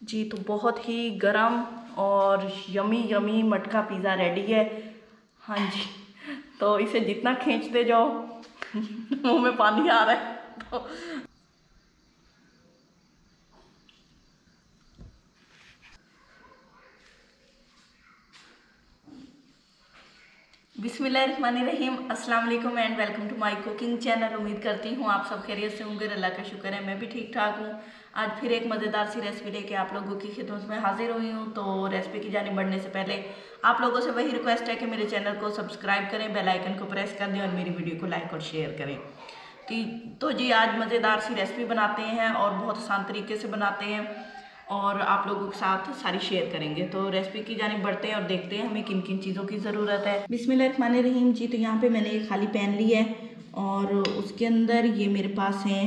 जी तो बहुत ही गरम और यमी यमी मटका पिज़्ज़ा रेडी है। हाँ जी, तो इसे जितना खींचते जाओ मुंह में पानी आ रहा है। तो बिस्मिल्लाहिर्रहमानिर्रहीम, अस्सलाम वालेकुम and welcome to my cooking channel. उम्मीद करती हूँ आप सब खैरियत से होंगे, अल्लाह का शुक्र है मैं भी ठीक ठाक हूँ। आज फिर एक मज़ेदार सी रेसिपी लेके आप लोगों की खिदमत में हाजिर हुई हूँ। तो रेसिपी की जानिब बढ़ने से पहले आप लोगों से वही रिक्वेस्ट है कि मेरे चैनल को सब्सक्राइब करें, बेल आइकन को प्रेस कर दें और मेरी वीडियो को लाइक और शेयर करें। तो जी आज मज़ेदार सी रेसिपी बनाते हैं और बहुत आसान तरीके से बनाते हैं और आप लोगों के साथ सारी शेयर करेंगे। तो रेसिपी की जानिब बढ़ते हैं और देखते हैं हमें किन किन चीज़ों की ज़रूरत है। बिस्मिल्लाहिर्रहमानिर्रहीम। जी तो यहाँ पे मैंने एक खाली पैन लिया है और उसके अंदर ये मेरे पास हैं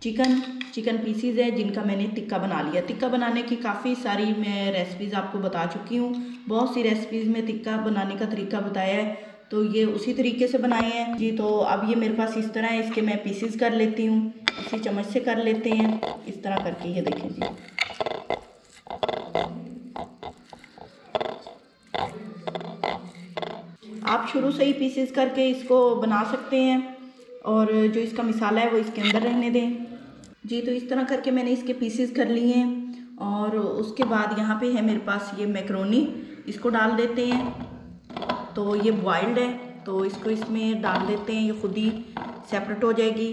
चिकन पीसीज है जिनका मैंने टिक्का बना लिया। टिक्का बनाने की काफ़ी सारी मैं रेसिपीज़ आपको बता चुकी हूँ, बहुत सी रेसिपीज़ में टिक्का बनाने का तरीका बताया है, तो ये उसी तरीके से बनाए हैं। जी तो अब ये मेरे पास इस तरह है, इसके मैं पीसीज कर लेती हूँ, इसी चम्मच से कर लेते हैं इस तरह करके। ये देखें जी, आप शुरू से ही पीसेस करके इसको बना सकते हैं और जो इसका मिसाला है वो इसके अंदर रहने दें। जी तो इस तरह करके मैंने इसके पीसेस कर लिए हैं और उसके बाद यहाँ पे है मेरे पास ये मैक्रोनी, इसको डाल देते हैं। तो ये बॉइल्ड है तो इसको इसमें डाल देते हैं, ये खुद ही सेपरेट हो जाएगी।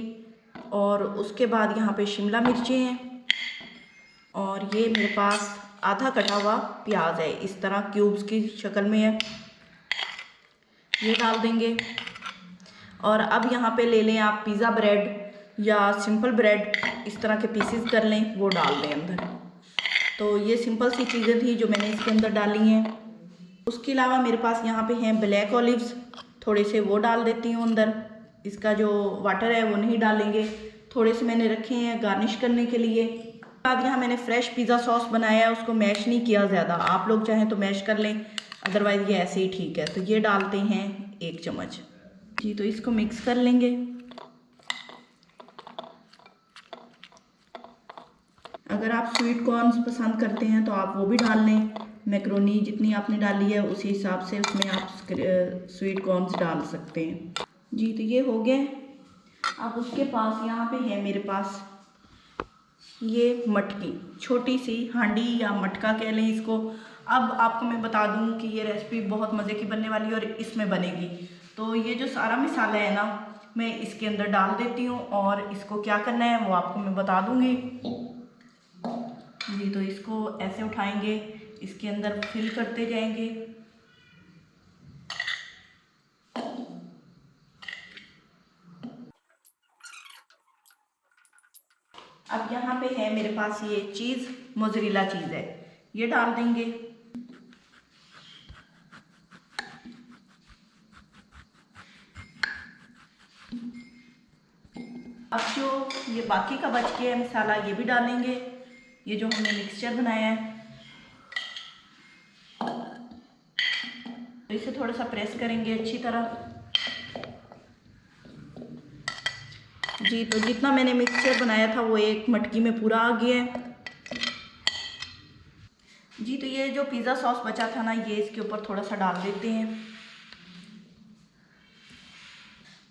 और उसके बाद यहाँ पे शिमला मिर्चें हैं और ये मेरे पास आधा कटा हुआ प्याज है, इस तरह क्यूब्स की शक्ल में है, ये डाल देंगे। और अब यहाँ पे ले लें आप पिज़्ज़ा ब्रेड या सिंपल ब्रेड, इस तरह के पीसेस कर लें, वो डाल दें अंदर। तो ये सिंपल सी चीज़ें थी जो मैंने इसके अंदर डाली हैं। उसके अलावा मेरे पास यहाँ पे हैं ब्लैक ऑलिव्स, थोड़े से वो डाल देती हूँ अंदर, इसका जो वाटर है वो नहीं डालेंगे, थोड़े से मैंने रखे हैं गार्निश करने के लिए। बाद यहाँ मैंने फ्रेश पिज़्ज़ा सॉस बनाया है, उसको मैश नहीं किया ज़्यादा, आप लोग चाहें तो मैश कर लें, अदरवाइज़ ये ऐसे ही ठीक है। तो ये डालते हैं 1 चम्मच। जी तो इसको मिक्स कर लेंगे। अगर आप स्वीट कॉर्न्स पसंद करते हैं तो आप वो भी डाल लें, मैक्रोनी जितनी आपने डाली है उसी हिसाब से उसमें आप स्वीट कॉर्न्स डाल सकते हैं। जी तो ये हो गया। अब उसके पास यहाँ पे है मेरे पास ये मटकी, छोटी सी हांडी या मटका कह लें इसको। अब आपको मैं बता दूं कि ये रेसिपी बहुत मज़े की बनने वाली है और इसमें बनेगी। तो ये जो सारा मसाला है ना, मैं इसके अंदर डाल देती हूँ और इसको क्या करना है वो आपको मैं बता दूंगी। जी तो इसको ऐसे उठाएंगे, इसके अंदर फिल करते जाएंगे। अब यहाँ पे है मेरे पास ये चीज़, मोज़रेला चीज़ है, ये डाल देंगे। अब जो ये बाकी का बच गया है मसाला, ये भी डालेंगे, ये जो हमने मिक्सचर बनाया है। तो इसे थोड़ा सा प्रेस करेंगे अच्छी तरह। जी तो जितना मैंने मिक्सचर बनाया था वो एक मटकी में पूरा आ गया है। जी तो ये जो पिज़्ज़ा सॉस बचा था ना, ये इसके ऊपर थोड़ा सा डाल देते हैं।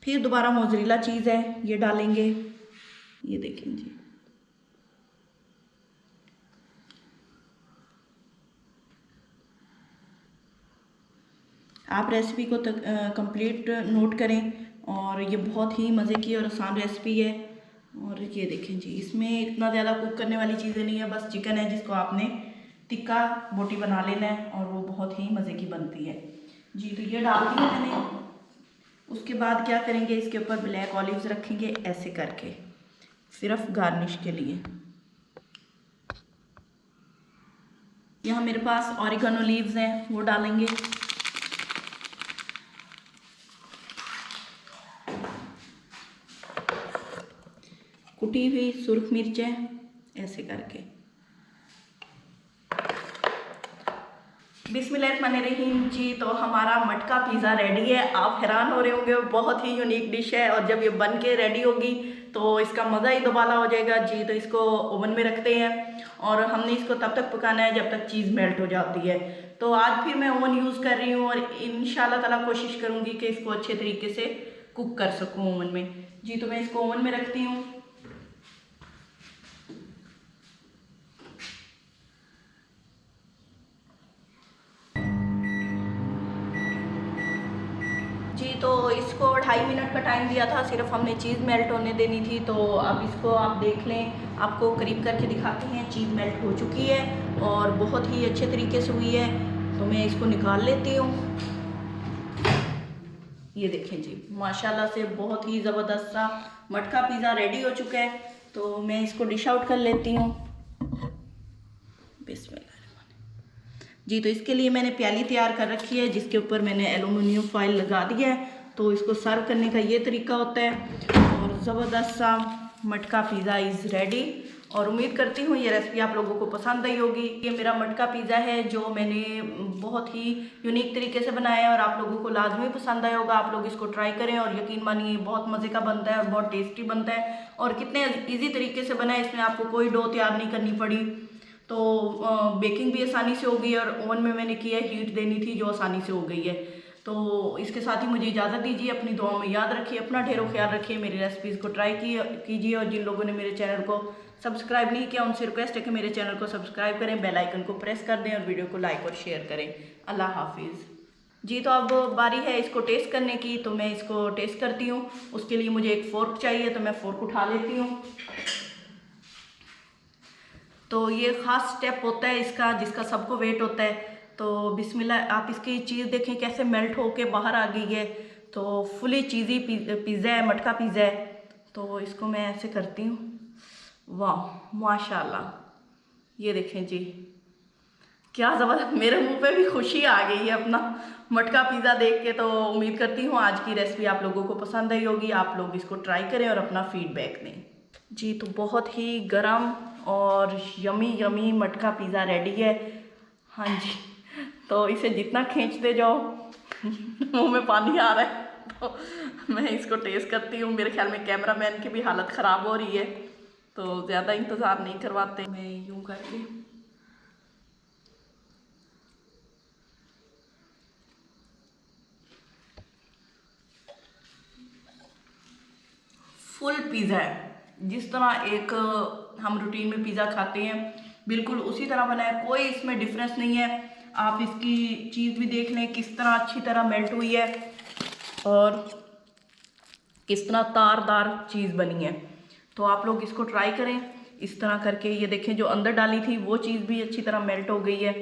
फिर दोबारा मोज़रेला चीज़ है, ये डालेंगे, ये देखें जी। आप रेसिपी को कंप्लीट नोट करें और ये बहुत ही मज़े की और आसान रेसिपी है। और ये देखें जी, इसमें इतना ज़्यादा कुक करने वाली चीज़ें नहीं है, बस चिकन है जिसको आपने टिक्का बोटी बना लेना है और वो बहुत ही मज़े की बनती है। जी तो ये डाल दिया मैंने। उसके बाद क्या करेंगे, इसके ऊपर ब्लैक ऑलिव्स रखेंगे ऐसे करके, सिर्फ गार्निश के लिए। यहाँ मेरे पास ऑरिगेनो लीव्स हैं, वो डालेंगे। कुटी हुई सुर्ख मिर्चें ऐसे करके। बिस्मिल्लाहिर्रहमानिर्रहीम जी। तो हमारा मटका पिज़्ज़ा रेडी है। आप हैरान हो रहे होंगे, बहुत ही यूनिक डिश है और जब ये बन के रेडी होगी तो इसका मज़ा ही दोबारा हो जाएगा जी। तो इसको ओवन में रखते हैं और हमने इसको तब तक पकाना है जब तक चीज़ मेल्ट हो जाती है। तो आज फिर मैं ओवन यूज़ कर रही हूँ और इंशाल्लाह ताला कोशिश करूँगी कि इसको अच्छे तरीके से कुक कर सकूँ ओवन में जी। तो मैं इसको ओवन में रखती हूँ जी। तो इसको 2.5 मिनट का टाइम दिया था, सिर्फ हमने चीज़ मेल्ट होने देनी थी। तो अब इसको आप देख लें, आपको करीब करके दिखाते हैं। चीज़ मेल्ट हो चुकी है और बहुत ही अच्छे तरीके से हुई है। तो मैं इसको निकाल लेती हूँ। ये देखें जी, माशाल्लाह से बहुत ही ज़बरदस्त सा मटका पिज़्ज़ा रेडी हो चुका है। तो मैं इसको डिश आउट कर लेती हूँ। बिस्मिल्लाह जी। तो इसके लिए मैंने प्याली तैयार कर रखी है जिसके ऊपर मैंने एलुमिनियम फॉइल लगा दिया है। तो इसको सर्व करने का ये तरीका होता है और ज़बरदस्त सा मटका पिज़्ज़ा इज़ रेडी। और उम्मीद करती हूँ ये रेसिपी आप लोगों को पसंद आई होगी। ये मेरा मटका पिज़्ज़ा है जो मैंने बहुत ही यूनिक तरीके से बनाया है और आप लोगों को लाजमी पसंद आया होगा। आप लोग इसको ट्राई करें और यकीन मानिए बहुत मज़े का बनता है और बहुत टेस्टी बनता है और कितने ईजी तरीके से बना है। इसमें आपको कोई डो तैयार नहीं करनी पड़ी। तो बेकिंग भी आसानी से हो गई और ओवन में मैंने किया है, हीट देनी थी जो आसानी से हो गई है। तो इसके साथ ही मुझे इजाज़त दीजिए। अपनी दुआओं में याद रखिए, अपना ढेरों ख्याल रखिए। मेरी रेसिपीज़ को ट्राई कीजिए और जिन लोगों ने मेरे चैनल को सब्सक्राइब नहीं किया उनसे रिक्वेस्ट है कि मेरे चैनल को सब्सक्राइब करें, बेल आइकन को प्रेस कर दें और वीडियो को लाइक और शेयर करें। अल्लाह हाफिज़ जी। तो अब बारी है इसको टेस्ट करने की। तो मैं इसको टेस्ट करती हूँ। उसके लिए मुझे एक फ़ोर्क चाहिए, तो मैं फ़ोर्क उठा लेती हूँ। तो ये ख़ास स्टेप होता है इसका जिसका सबको वेट होता है। तो बिस्मिल्लाह, आप इसकी चीज़ देखें कैसे मेल्ट होके बाहर आ गई है। तो फुली चीज़ी पिज़्ज़ा है, मटका पिज़्ज़ा है। तो इसको मैं ऐसे करती हूँ। वाह माशाल्लाह, ये देखें जी, क्या ज़बरदस्त। मेरे मुंह पे भी खुशी आ गई है अपना मटका पिज़्ज़ा देख के। तो उम्मीद करती हूँ आज की रेसिपी आप लोगों को पसंद आई होगी। आप लोग इसको ट्राई करें और अपना फीडबैक दें जी। तो बहुत ही गरम और यमी यमी मटका पिज़्ज़ा रेडी है। हाँ जी। तो इसे जितना खींचते जाओ मुंह में पानी आ रहा है। तो मैं इसको टेस्ट करती हूँ। मेरे ख्याल में कैमरामैन की भी हालत ख़राब हो रही है, तो ज़्यादा इंतज़ार नहीं करवाते। मैं यूँ करके फुल पिज़्ज़ा है, जिस तरह एक हम रूटीन में पिज़्ज़ा खाते हैं बिल्कुल उसी तरह बना है। कोई इसमें डिफरेंस नहीं है। आप इसकी चीज़ भी देख लें किस तरह अच्छी तरह मेल्ट हुई है और किस तरह तारदार चीज़ बनी है। तो आप लोग इसको ट्राई करें इस तरह करके। ये देखें जो अंदर डाली थी वो चीज़ भी अच्छी तरह मेल्ट हो गई है।